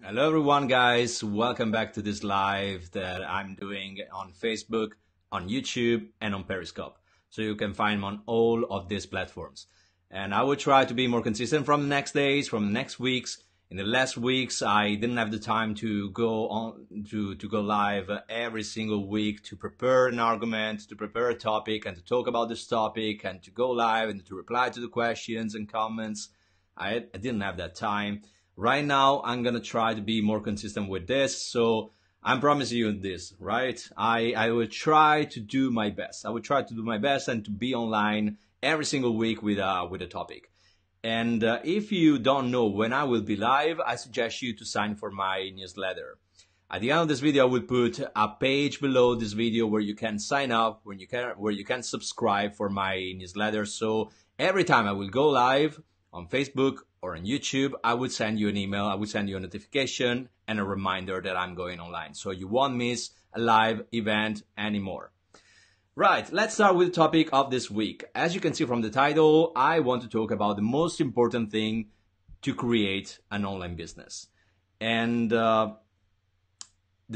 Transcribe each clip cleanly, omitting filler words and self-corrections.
Hello everyone guys, welcome back to this live that I'm doing on Facebook, on YouTube and on Periscope. So you can find me on all of these platforms. And I will try to be more consistent from the next days, from the next weeks. In the last weeks I didn't have the time to go on to go live every single week to prepare an argument, to prepare a topic and to talk about this topic and to go live and to reply to the questions and comments. I didn't have that time. Right now, I'm going to try to be more consistent with this. So I'm promising you this, right? I will try to do my best. I will try to do my best and to be online every single week with a topic. And if you don't know when I will be live, I suggest you to sign for my newsletter. At the end of this video, I will put a page below this video where you can sign up, where you can subscribe for my newsletter. So every time I will go live on Facebook or on YouTube, I would send you an email, I would send you a notification and a reminder that I'm going online. So you won't miss a live event anymore. Right, let's start with the topic of this week. As you can see from the title, I want to talk about the most important thing to create an online business. And the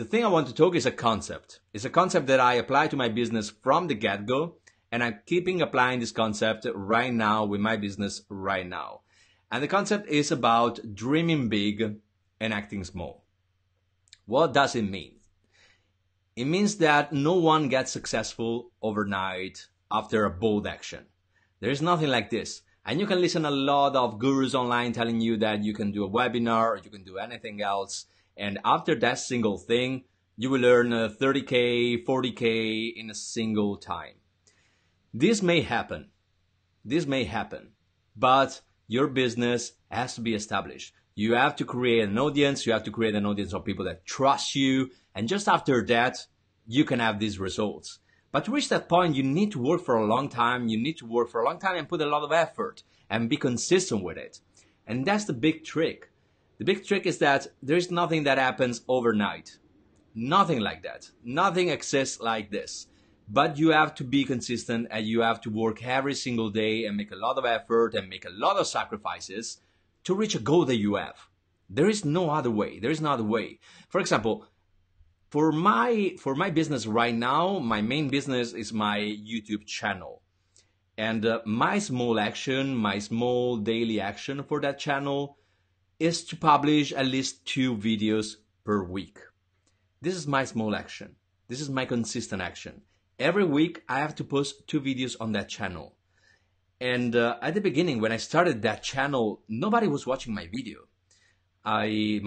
thing I want to talk is a concept. It's a concept that I apply to my business from the get-go. And I'm keeping applying this concept right now with my business right now. And the concept is about dreaming big and acting small. What does it mean? It means that no one gets successful overnight after a bold action. There is nothing like this. And you can listen a lot of gurus online telling you that you can do a webinar or you can do anything else. And after that single thing, you will earn 30K, 40K in a single time. This may happen, but your business has to be established. You have to create an audience, of people that trust you, and just after that, you can have these results. But to reach that point, you need to work for a long time, and put a lot of effort and be consistent with it. And that's the big trick. The big trick is that there is nothing that happens overnight. Nothing like that. Nothing exists like this. But you have to be consistent and you have to work every single day and make a lot of effort and make a lot of sacrifices to reach a goal that you have. There is no other way. There is no other way. For example, for my business right now, my main business is my YouTube channel. And my small daily action for that channel is to publish at least 2 videos per week. This is my small action. This is my consistent action. Every week, I have to post 2 videos on that channel. And at the beginning, when I started that channel, nobody was watching my video. I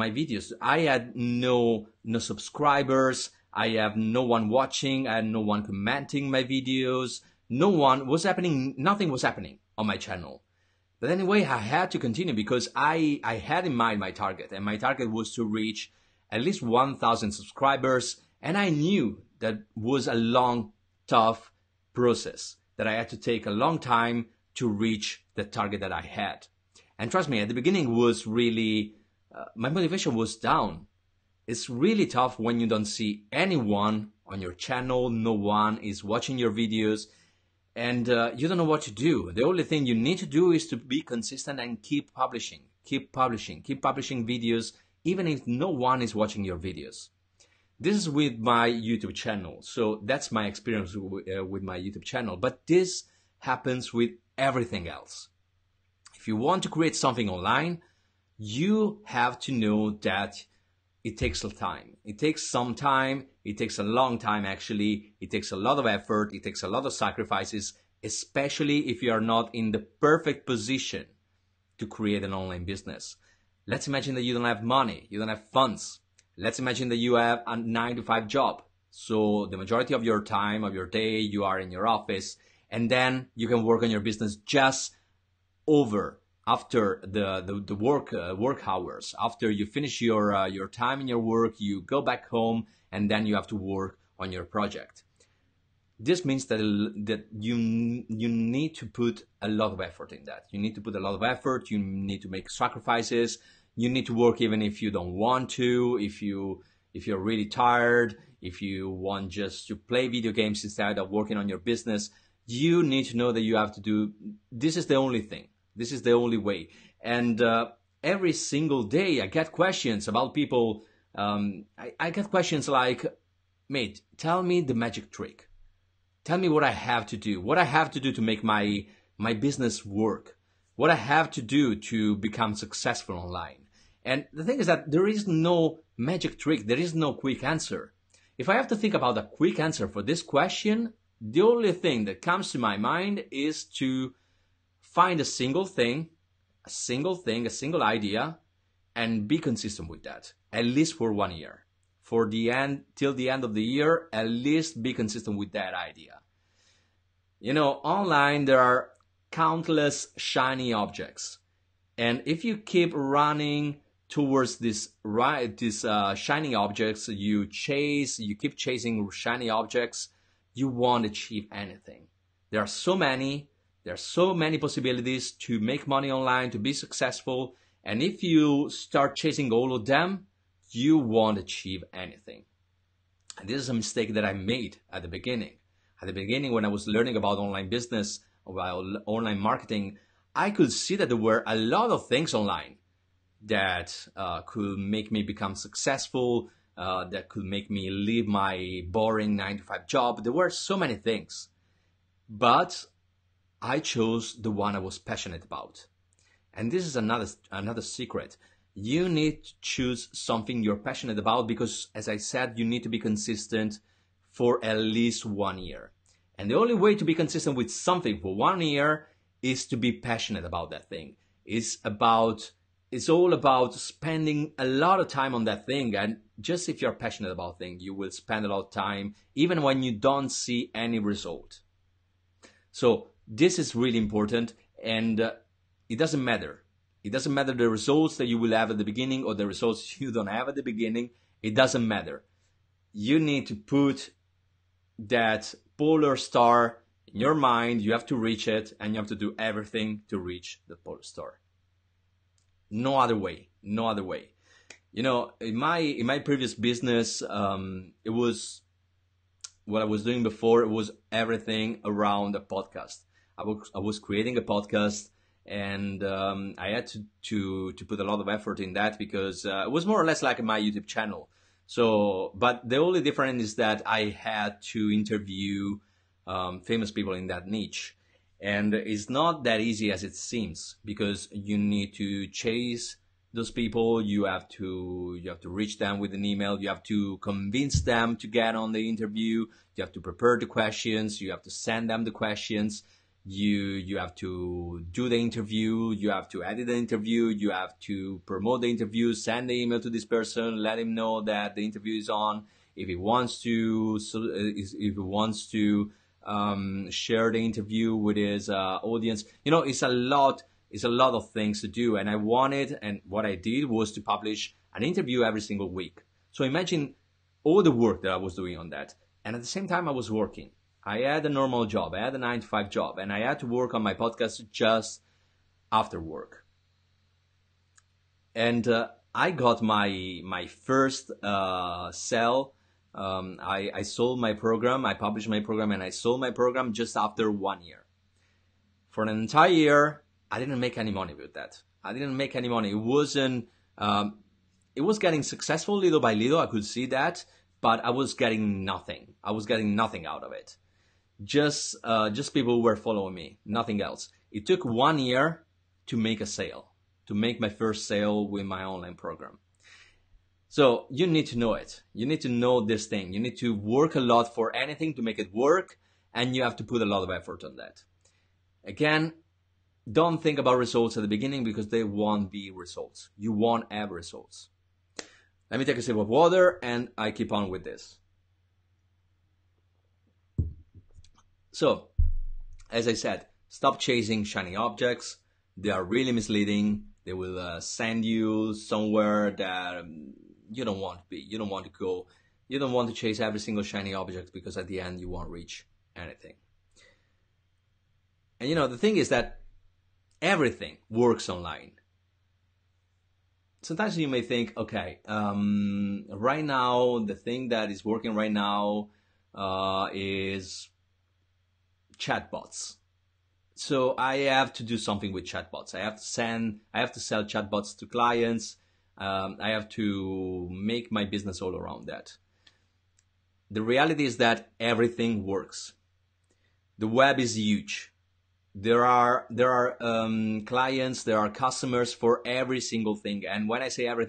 had no subscribers. I have no one watching. I had no one commenting my videos. Nothing was happening on my channel. But anyway, I had to continue because I had in mind my target. And my target was to reach at least 1,000 subscribers. And I knew that was a long, tough process, that I had to take a long time to reach the target that I had. And trust me, at the beginning was really, my motivation was down. It's really tough when you don't see anyone on your channel, no one is watching your videos, and you don't know what to do. The only thing you need to do is to be consistent and keep publishing videos, even if no one is watching your videos. This is with my YouTube channel. So that's my experience with my YouTube channel. But this happens with everything else. If you want to create something online, you have to know that it takes some time. It takes some time. It takes a long time, actually. It takes a lot of effort. It takes a lot of sacrifices, especially if you are not in the perfect position to create an online business. Let's imagine that you don't have money. You don't have funds. Let's imagine that you have a 9-to-5 job. So the majority of your time, of your day, you are in your office, and then you can work on your business just after the work hours. After you finish your time in your work, you go back home, and then you have to work on your project. This means that you need to put a lot of effort in that. You need to put a lot of effort. You need to make sacrifices. You need to work even if you don't want to, if you're really tired, if you want just to play video games instead of working on your business. You need to know that you have to do, this is the only thing. This is the only way. And every single day I get questions about people. I get questions like, mate, tell me the magic trick. Tell me what I have to do, to make my business work, what I have to do to become successful online. And the thing is that there is no magic trick. There is no quick answer. If I have to think about a quick answer for this question, the only thing that comes to my mind is to find a single thing, a single idea, and be consistent with that, at least for 1 year. For the end, till the end of the year, at least be consistent with that idea. You know, online there are countless shiny objects. And if you keep running towards these shiny objects, you keep chasing shiny objects, you won't achieve anything. There are so many possibilities to make money online, to be successful. And if you start chasing all of them, you won't achieve anything. And this is a mistake that I made at the beginning. At the beginning, when I was learning about online business, about online marketing, I could see that there were a lot of things online that could make me become successful, that could make me leave my boring 9-to-5 job. There were so many things. But I chose the one I was passionate about. And this is another secret. You need to choose something you're passionate about because, as I said, you need to be consistent for at least 1 year. And the only way to be consistent with something for 1 year is to be passionate about that thing. It's all about spending a lot of time on that thing. And just if you're passionate about thing, you will spend a lot of time, even when you don't see any result. So this is really important, and it doesn't matter. It doesn't matter the results that you will have at the beginning or the results you don't have at the beginning. It doesn't matter. You need to put that polar star in your mind. You have to reach it, and you have to do everything to reach the polar star. No other way. No other way. You know, in my previous business, it was what I was doing before. It was everything around a podcast. I was creating a podcast. And I had to put a lot of effort in that because it was more or less like my YouTube channel. So, but the only difference is that I had to interview famous people in that niche. And it's not that easy as it seems because you need to chase those people. You have to reach them with an email. You have to convince them to get on the interview. You have to prepare the questions. You have to send them the questions. You have to do the interview, you have to edit the interview, you have to promote the interview, send the email to this person, let him know that the interview is on. If he wants to, share the interview with his audience, you know, it's a lot of things to do. And what I did was to publish an interview every single week. So imagine all the work that I was doing on that, and at the same time I was working. I had a normal job. I had a 9-to-5 job, and I had to work on my podcast just after work. And I got my first sale. I sold my program. I published my program, and I sold my program just after 1 year. For an entire year, I didn't make any money with that. I didn't make any money. It wasn't. It was getting successful little by little. I could see that, but I was getting nothing. I was getting nothing out of it. Just people who were following me, nothing else. It took 1 year to make a sale, to make my first sale with my online program. So you need to know it. You need to know this thing. You need to work a lot for anything to make it work, and you have to put a lot of effort on that. Again, don't think about results at the beginning because they won't be results. You won't have results. Let me take a sip of water and I keep on with this. So, as I said, stop chasing shiny objects. They are really misleading. They will send you somewhere that you don't want to be. You don't want to go. You don't want to chase every single shiny object because at the end you won't reach anything. And you know, the thing is that everything works online. Sometimes you may think, okay, right now, the thing that is working right now is chatbots. So I have to do something with chatbots. I have to sell chatbots to clients. I have to make my business all around that. The reality is that everything works. The web is huge. There are clients, there are customers for every single thing. And when I say every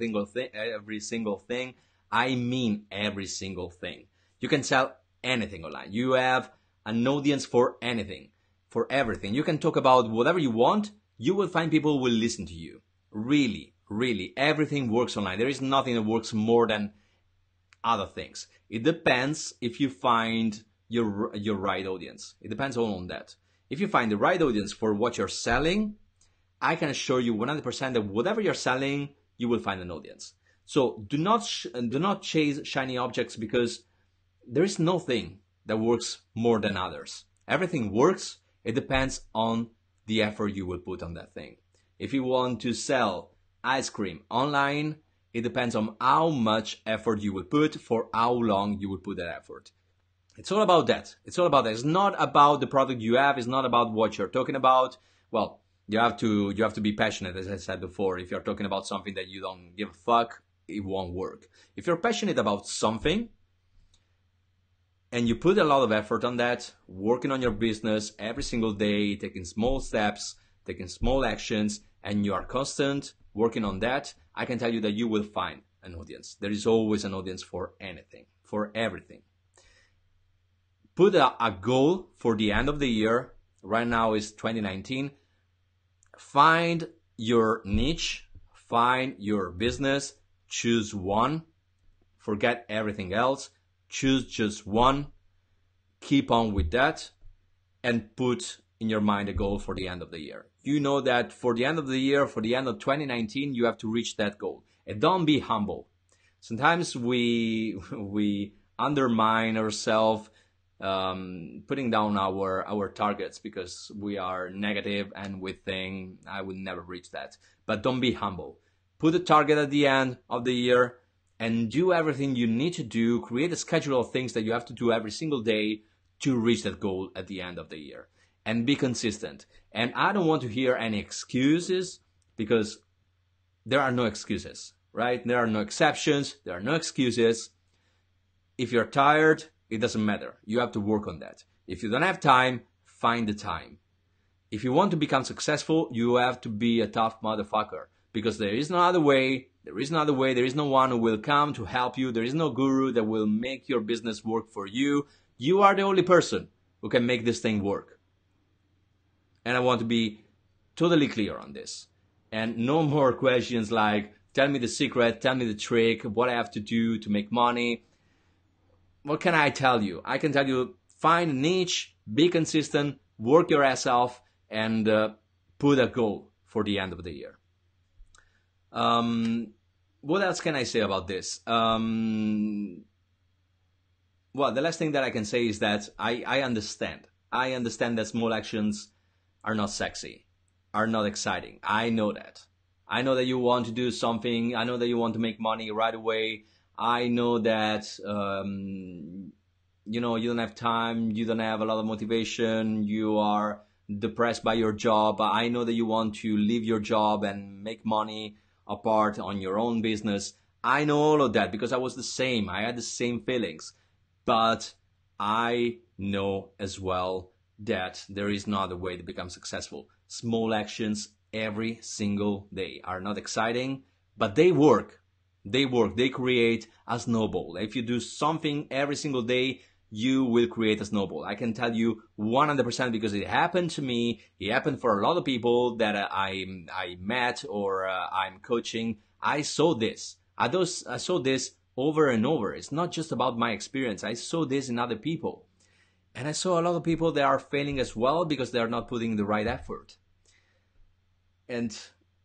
single thing, I mean every single thing. You can sell anything online. You have an audience for anything, for everything. You can talk about whatever you want. You will find people who will listen to you. Really, really, everything works online. There is nothing that works more than other things. It depends if you find your right audience. It depends all on that. If you find the right audience for what you're selling, I can assure you 100% that whatever you're selling, you will find an audience. So do not chase shiny objects, because there is nothing that works more than others. Everything works. It depends on the effort you will put on that thing. If you want to sell ice cream online, it depends on how much effort you will put, for how long you will put that effort. It's all about that. It's all about that. It's not about the product you have. It's not about what you're talking about. Well, you have to be passionate, as I said before. If you're talking about something that you don't give a fuck, it won't work. If you're passionate about something and you put a lot of effort on that, working on your business every single day, taking small steps, taking small actions, and you are constant working on that, I can tell you that you will find an audience. There is always an audience for anything, for everything. Put a goal for the end of the year. Right now is 2019. Find your niche, find your business, choose one, forget everything else, choose just one, keep on with that, and put in your mind a goal for the end of the year. You know that for the end of the year, for the end of 2019, you have to reach that goal. And don't be humble. Sometimes we undermine ourselves, putting down our targets because we are negative and we think I will never reach that. But don't be humble. Put a target at the end of the year and do everything you need to do. Create a schedule of things that you have to do every single day to reach that goal at the end of the year. And be consistent. And I don't want to hear any excuses, because there are no excuses, right? There are no exceptions. There are no excuses. If you're tired, it doesn't matter. You have to work on that. If you don't have time, find the time. If you want to become successful, you have to be a tough motherfucker, because there is no other way. There is no other way. There is no one who will come to help you. There is no guru that will make your business work for you. You are the only person who can make this thing work. And I want to be totally clear on this. And no more questions like, tell me the secret, tell me the trick, what I have to do to make money. What can I tell you? I can tell you, find a niche, be consistent, work your ass off, and put a goal for the end of the year. What else can I say about this? Well, the last thing that I can say is that I understand. I understand that small actions are not sexy, are not exciting. I know that. I know that you want to do something. I know that you want to make money right away. I know that, you don't have time. You don't have a lot of motivation. You are depressed by your job. I know that you want to leave your job and make money apart on your own business. I know all of that because I was the same. I had the same feelings. But I know as well that there is no other way to become successful. Small actions every single day are not exciting, but they work. They work. They create a snowball. If you do something every single day, you will create a snowball. I can tell you 100% because it happened to me. It happened for a lot of people that I met or I'm coaching. I saw this. I saw this over and over. It's not just about my experience. I saw this in other people. And I saw a lot of people that are failing as well because they are not putting the right effort. And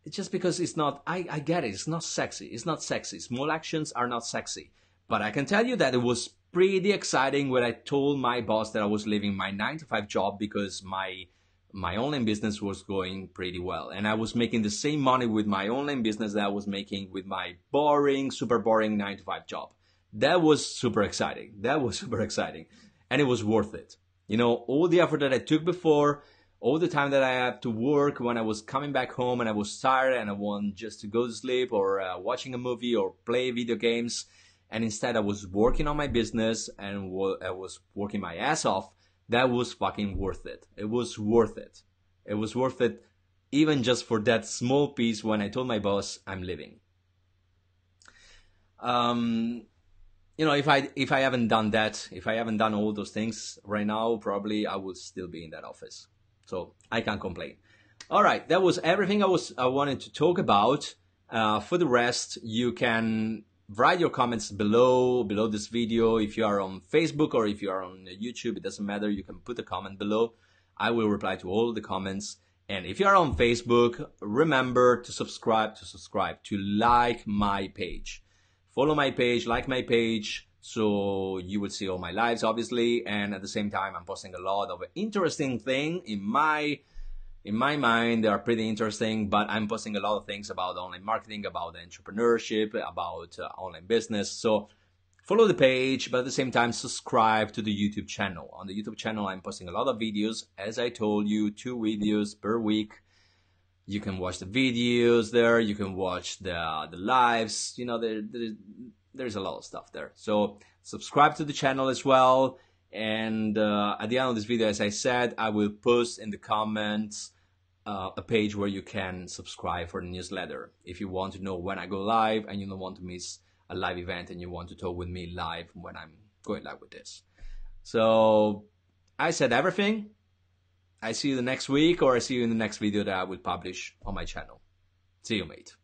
it's just because it's not, I get it, it's not sexy. It's not sexy. Small actions are not sexy. But I can tell you that it was pretty exciting when I told my boss that I was leaving my 9-to-5 job because my online business was going pretty well. And I was making the same money with my online business that I was making with my super boring 9-to-5 job. That was super exciting. And it was worth it. All the effort that I took before, all the time that I had to work when I was coming back home and I was tired and I wanted just to go to sleep or watching a movie or play video games. And instead I was working on my business and I was working my ass off. That was fucking worth it. It was worth it. It was worth it even just for that small piece when I told my boss I'm leaving. You know, if I haven't done that, if I haven't done all those things right now, probably I would still be in that office. So I can't complain. All right, that was everything I wanted to talk about. For the rest, you can write your comments below this video. If you are on Facebook or if you are on YouTube, it doesn't matter. You can put a comment below. I will reply to all the comments. And if you are on Facebook, remember to subscribe, to like my page. Follow my page, like my page, so you will see all my lives, obviously. And at the same time, I'm posting a lot of interesting things in my mind. They are pretty interesting, but I'm posting a lot of things about online marketing, about entrepreneurship, about online business. So follow the page, but at the same time, subscribe to the YouTube channel. On the YouTube channel, I'm posting a lot of videos. As I told you, 2 videos per week. You can watch the videos there. You can watch the lives. You know, there's a lot of stuff there. So subscribe to the channel as well. And at the end of this video, as I said, I will post in the comments a page where you can subscribe for the newsletter. If you want to know when I go live and you don't want to miss a live event and you want to talk with me live when I'm going live with this. So I said everything. I see you the next week, or I see you in the next video that I will publish on my channel. See you, mate.